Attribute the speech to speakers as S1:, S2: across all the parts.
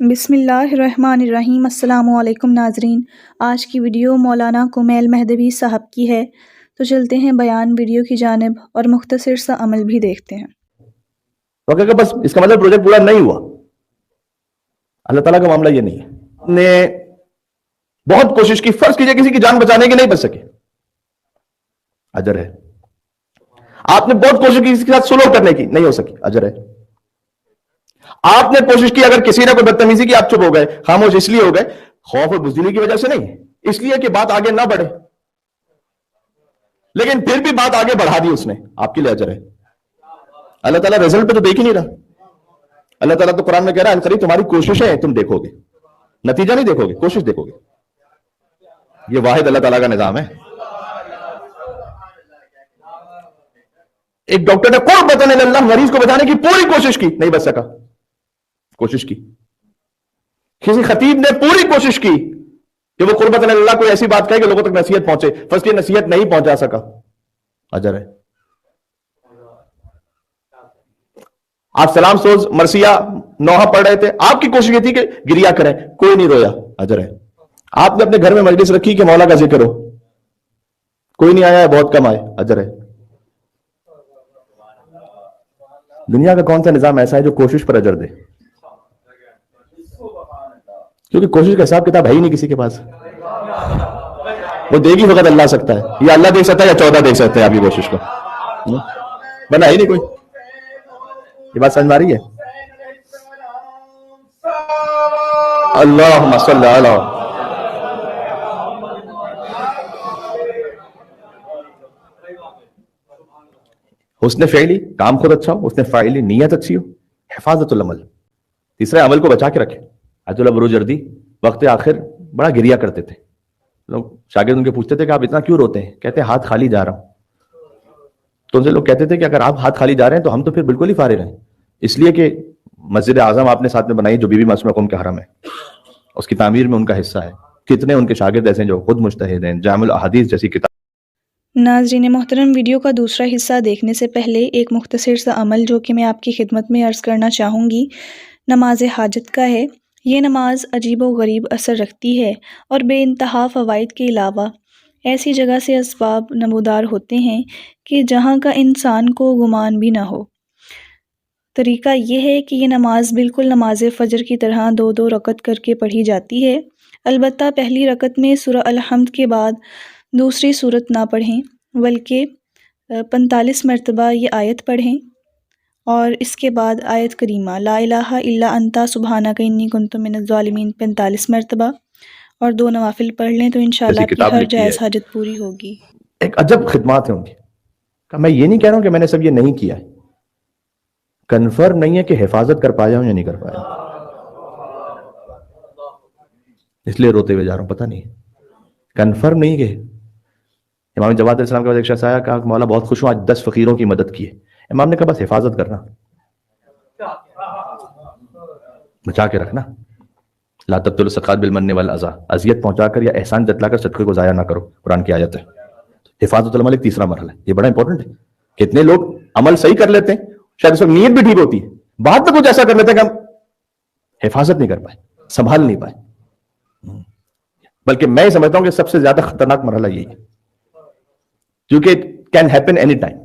S1: بسم اللہ الرحمن الرحیم۔ السلام علیکم ناظرین، آج کی ویڈیو مولانا کمیل مہدوی صاحب کی ہے، تو چلتے ہیں بیان ویڈیو کی جانب اور مختصر سا عمل بھی دیکھتے ہیں۔
S2: کہ بس اس کا مطلب پروجیکٹ پورا نہیں ہوا، اللہ تعالیٰ کا معاملہ یہ نہیں ہے۔ نے بہت کوشش کی، فرض کیجئے کسی کی جان بچانے کی، نہیں بچ سکے، اجر ہے۔ آپ نے بہت کوشش کی کسی کے ساتھ سلوک کرنے کی، نہیں ہو سکی، اجر ہے۔ آپ نے کوشش کی، اگر کسی نے کوئی بدتمیزی کی، آپ چپ ہو گئے، خاموش اس لیے ہو گئے، خوف اور بزدلی کی وجہ سے نہیں، اس لیے کہ بات آگے نہ بڑھے، لیکن پھر بھی بات آگے بڑھا دی اس نے، آپ کے لیے اجر ہے۔ اللہ تعالیٰ رزلٹ پہ تو دیکھ ہی نہیں رہا۔ اللہ تعالیٰ تو قرآن میں کہہ رہا ہے القریب تمہاری کوششیں تم دیکھو گے، نتیجہ نہیں دیکھو گے، کوشش دیکھو گے۔ یہ واحد اللہ تعالیٰ کا نظام ہے۔ ایک ڈاکٹر نے قربۃ اللہ مریض کو بچانے کی پوری کوشش کی، نہیں بچ سکا، کوشش کی۔ کسی خطیب نے پوری کوشش کی کہ وہ قربۃ اللہ کوئی ایسی بات کہے کہ لوگوں تک نصیحت پہنچے، فرض کی نصیحت نہیں پہنچا سکا، اجر ہے۔ آپ سلام سوز مرثیہ نوحہ پڑھ رہے تھے، آپ کی کوشش یہ تھی کہ گریا کریں، کوئی نہیں رویا، اجر ہے۔ آپ نے اپنے گھر میں مجلس رکھی کہ مولا کا ذکر ہو، کوئی نہیں آیا ہے، بہت کم آئے، اجر ہے۔ دنیا کا کون سا نظام ایسا ہے جو کوشش پر اجر دے؟ کیونکہ کوشش کا حساب کتاب ہے ہی نہیں کسی کے پاس، وہ دے گی فقط اللہ سکتا ہے، یا اللہ دیکھ سکتا ہے یا 14 دیکھ سکتے ہیں آپ کی کوشش کو، بنا ہی نہیں کوئی۔ یہ بات سمجھ میں آ رہی ہے؟ اللہم صلی علی حسن فعلی، کام خود اچھا ہو، حسن فعلی نیت اچھی ہو، حفاظت العمل، تیسرا عمل کو بچا کے رکھے۔ حضرت ابو جردی وقت آخر بڑا گریا کرتے تھے، لوگ شاگرد ان کے پوچھتے تھے کہ آپ اتنا کیوں روتے ہیں؟ کہتے ہیں ہاتھ خالی جا رہا ہوں۔ تو ان سے لوگ کہتے تھے کہ اگر آپ ہاتھ خالی جا رہے ہیں تو ہم تو پھر بالکل ہی فارغ ہیں، اس لیے کہ مسجد اعظم آپ نے ساتھ میں بنائی جو بی بی معصومہ قوم کے حرم ہے، اس کی تعمیر میں ان کا حصہ ہے۔ کتنے ان کے شاگرد ایسے ہیں جو خود مجتہد ہیں، جامع الاحادیث جیسی کتاب۔
S1: ناظرین محترم، ویڈیو کا دوسرا حصہ دیکھنے سے پہلے ایک مختصر سا عمل جو کہ میں آپ کی خدمت میں عرض کرنا چاہوں گی، نماز حاجت کا ہے۔ یہ نماز عجیب و غریب اثر رکھتی ہے اور بے انتہا فوائد کے علاوہ ایسی جگہ سے اسباب نمودار ہوتے ہیں کہ جہاں کا انسان کو گمان بھی نہ ہو۔ طریقہ یہ ہے کہ یہ نماز بالکل نماز فجر کی طرح 2 رکعت کر کے پڑھی جاتی ہے، البتہ پہلی رکعت میں سورہ الحمد کے بعد دوسری سورت نہ پڑھیں، بلکہ 45 مرتبہ یہ آیت پڑھیں اور اس کے بعد آیت کریمہ لا الہ الا انت سبحانک انی کنت من الظالمین 45 مرتبہ، اور 2 نوافل پڑھ لیں تو انشاءاللہ آپ کی ہر جائز حاجت پوری ہوگی۔
S2: ایک عجب خدمات ہیں ان کی، میں یہ نہیں کہہ رہا ہوں کہ میں نے سب یہ نہیں کیا ہے، کنفرم نہیں ہے کہ حفاظت کر پایا ہوں یا نہیں کر پایا، اس لیے روتے ہوئے جا رہا ہوں، پتہ نہیں کنفرم نہیں کہ امام جواد علیہ السلام کے بعد ایک شخص آیا، کہا کہ مولا بہت خوش ہوں، آج 10 فقیروں کی مدد کی ہے۔ امام نے کہا بس حفاظت کرنا، بچا کے رکھنا، لا تبطلوا الصدقات بالمن والاذى، اذیت پہنچا کر یا احسان جتلا کر صدقے کو ضائع نہ کرو، قرآن کی آیت ہے۔ حفاظت العمل ایک تیسرا مرحلہ ہے، یہ بڑا امپورٹنٹ ہے۔ کتنے لوگ عمل صحیح کر لیتے ہیں، شاید اس وقت نیت بھی ٹھیک ہوتی ہے، بعد میں کچھ ایسا کر لیتے ہیں کہ ہم حفاظت نہیں کر پائے، سنبھال نہیں پائے۔ بلکہ میں سمجھتا ہوں کہ سب سے زیادہ خطرناک مرحلہ یہی ہے، کیونکہ کین ہیپن اینی ٹائم۔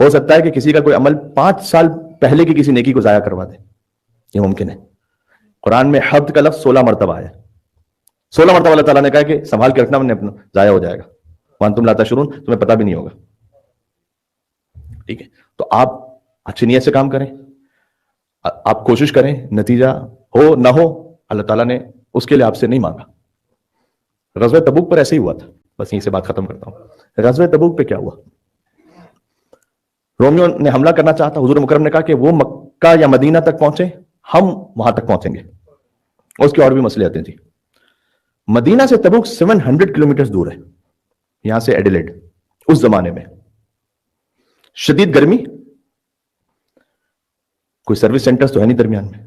S2: ہو سکتا ہے کہ کسی کا کوئی عمل 5 سال پہلے کی کسی نیکی کو ضائع کروا دے، یہ ممکن ہے۔ قرآن میں حبد کا لفظ 16 مرتبہ آیا، 16 مرتبہ اللہ تعالیٰ نے کہا کہ سنبھال کے رکھنا، اپنا ضائع ہو جائے گا، وانتم لا تشعرون، تمہیں پتہ بھی نہیں ہوگا۔ ٹھیک ہے، تو آپ اچھی نیت سے کام کریں، آپ کوشش کریں، نتیجہ ہو نہ ہو اللہ تعالیٰ نے اس کے لیے آپ سے نہیں مانگا۔ غزوہ تبوک پر ایسے ہی ہوا تھا، بس یہیں سے بات ختم کرتا ہوں۔ غزوہ تبوک پہ کیا ہوا؟ رومیو نے حملہ کرنا چاہتا، حضور مکرم نے کہا کہ وہ مکہ یا مدینہ تک پہنچے، ہم وہاں تک پہنچیں گے، اور اس کی اور بھی مصلحتیں تھیں۔ مدینہ سے تبوک 700 کلومیٹر دور ہے، یہاں سے ایڈیلیڈ۔ اس زمانے میں شدید گرمی، کوئی سروس سینٹرز تو ہے نہیں درمیان میں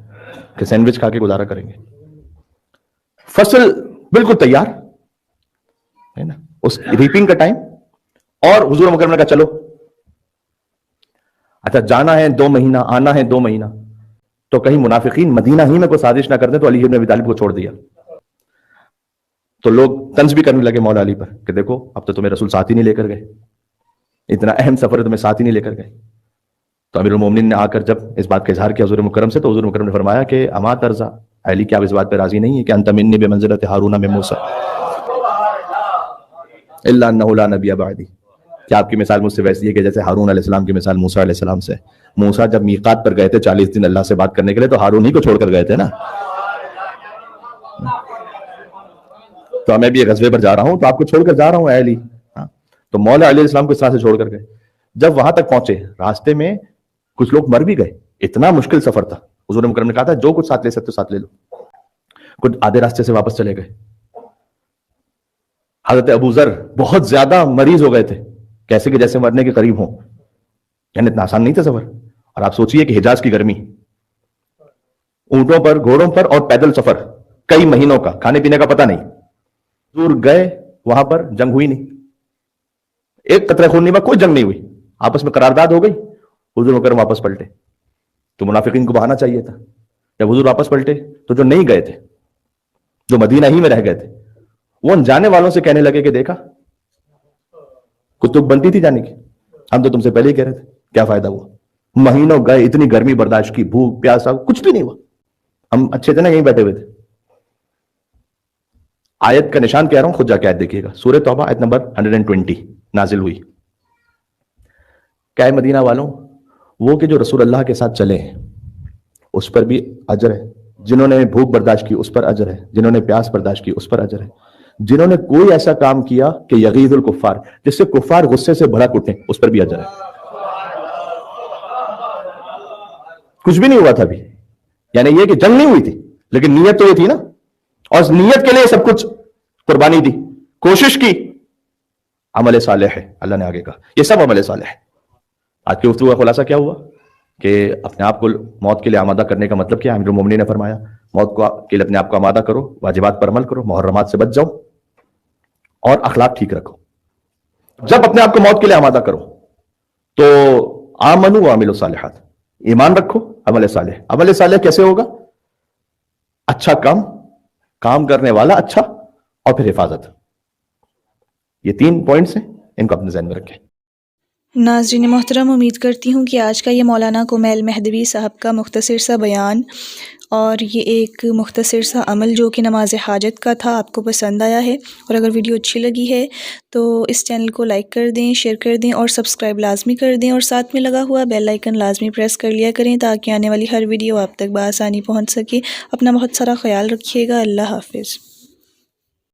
S2: کہ سینڈوچ کھا کے گزارا کریں گے، فصل بالکل تیار ہے نا، اس ریپنگ کا ٹائم، اور حضور مکرم نے کہا چلو، اچھا جانا ہے 2 مہینہ، آنا ہے 2 مہینہ، تو کہیں منافقین مدینہ ہی میں کوئی سازش نہ کرتے تو علی ابن ابی طالب کو چھوڑ دیا. تو لوگ طنز بھی کرنے لگے مولا علی پر کہ دیکھو اب تو تمہیں رسول ساتھ ہی نہیں لے کر گئے, اتنا اہم سفر ہے تمہیں ساتھ ہی نہیں لے کر گئے. تو امیر المومنین نے آ کر جب اس بات کا اظہار کیا حضور مکرم سے, تو حضور مکرم نے فرمایا کہ اما ترضا, علی کیا آپ اس بات پہ راضی نہیں ہے کہ انت منی بمنزلۃ ہارون من موسیٰ الا انہ لا نبی بعدی, کیا آپ کی مثال مجھ سے ویسی ہے کہ جیسے ہارون علیہ السلام کی مثال موسیٰ علیہ السلام سے. موسیٰ جب میقات پر گئے تھے 40 دن اللہ سے بات کرنے کے لیے, تو ہارون ہی کو چھوڑ کر گئے تھے نا. تو میں بھی ایک غزوے پر جا رہا ہوں تو آپ کو چھوڑ کر جا رہا ہوں اے علی. تو مولا علیہ السلام کو اس طرح سے چھوڑ کر گئے. جب وہاں تک پہنچے راستے میں کچھ لوگ مر بھی گئے, اتنا مشکل سفر تھا. حضور مکرم نے کہا تھا جو کچھ ساتھ لے سکتے ساتھ لے لو. کچھ آدھے راستے سے واپس چلے گئے. حضرت ابو ذر بہت زیادہ مریض ہو گئے تھے, کیسے کہ جیسے مرنے کے قریب ہوں, یعنی اتنا آسان نہیں تھا سفر. اور آپ سوچئے کہ حجاز کی گرمی, اونٹوں پر, گھوڑوں پر اور پیدل سفر کئی مہینوں کا, کھانے پینے کا پتہ نہیں. دور گئے, وہاں پر جنگ ہوئی نہیں, ایک قطرہ خون نہیں ہوا, کوئی جنگ نہیں ہوئی, آپس میں قرارداد ہو گئی. حضور مکرم واپس پلٹے تو منافقین کو بہانا چاہیے تھا. جب حضور واپس پلٹے تو جو نہیں گئے تھے, جو مدینہ ہی میں رہ گئے تھے, وہ ان جانے والوں سے کہنے لگے کہ دیکھا کتب بنتی تھی جانے کی, ہم تو تم سے پہلے ہی کہہ رہے تھے, کیا فائدہ ہوا؟ مہینوں گئے, اتنی گرمی برداشت کی, بھوک پیاسا, کچھ بھی نہیں ہوا, ہم اچھے تھے نا یہیں بیٹھے ہوئے تھے. آیت کا نشان کہہ رہا ہوں, خود جا کے آیت دیکھیے گا. سورہ توبہ آیت نمبر 120 نازل ہوئی. کیا ہے مدینہ والوں, وہ کہ جو رسول اللہ کے ساتھ چلے ہیں اس پر بھی اجر ہے, جنہوں نے بھوک برداشت کی اس پر اجر ہے, جنہوں نے پیاس برداشت کی اس پر اجر ہے, جنہوں نے کوئی ایسا کام کیا کہ یغیظ الکفار, جس سے کفار غصے سے بھڑک اٹھیں, اس پر بھی اجر ہے. کچھ بھی نہیں ہوا تھا ابھی, یعنی یہ کہ جنگ نہیں ہوئی تھی, لیکن نیت تو یہ تھی نا, اور اس نیت کے لیے سب کچھ قربانی دی, کوشش کی. عمل صالح ہے, اللہ نے آگے کہا یہ سب عمل صالح ہے. آج کی گفتگو کا خلاصہ کیا ہوا کہ اپنے آپ کو موت کے لیے آمادہ کرنے کا مطلب کیا؟ امیر المومنین نے فرمایا موت کے لیے اپنے آپ کو آمادہ کرو, واجبات پر عمل کرو, محرمات سے بچ جاؤ اور اخلاق ٹھیک رکھو. جب اپنے آپ کو موت کے لیے آمادہ کرو تو آمنو وعملوا الصالحات, ایمان رکھو, عمل صالح. عمل صالح کیسے ہوگا؟ اچھا کام کرنے والا اچھا, اور پھر حفاظت. یہ 3 پوائنٹس ہیں, ان کو اپنے ذہن میں رکھیں.
S1: ناظرین محترم, امید کرتی ہوں کہ آج کا یہ مولانا کمیل مہدوی صاحب کا مختصر سا بیان اور یہ ایک مختصر سا عمل جو کہ نماز حاجت کا تھا آپ کو پسند آیا ہے. اور اگر ویڈیو اچھی لگی ہے تو اس چینل کو لائک کر دیں, شیئر کر دیں اور سبسکرائب لازمی کر دیں, اور ساتھ میں لگا ہوا بیل آئیکن لازمی پریس کر لیا کریں تاکہ آنے والی ہر ویڈیو آپ تک بآسانی پہنچ سکے. اپنا بہت سارا خیال رکھیے گا. اللہ حافظ.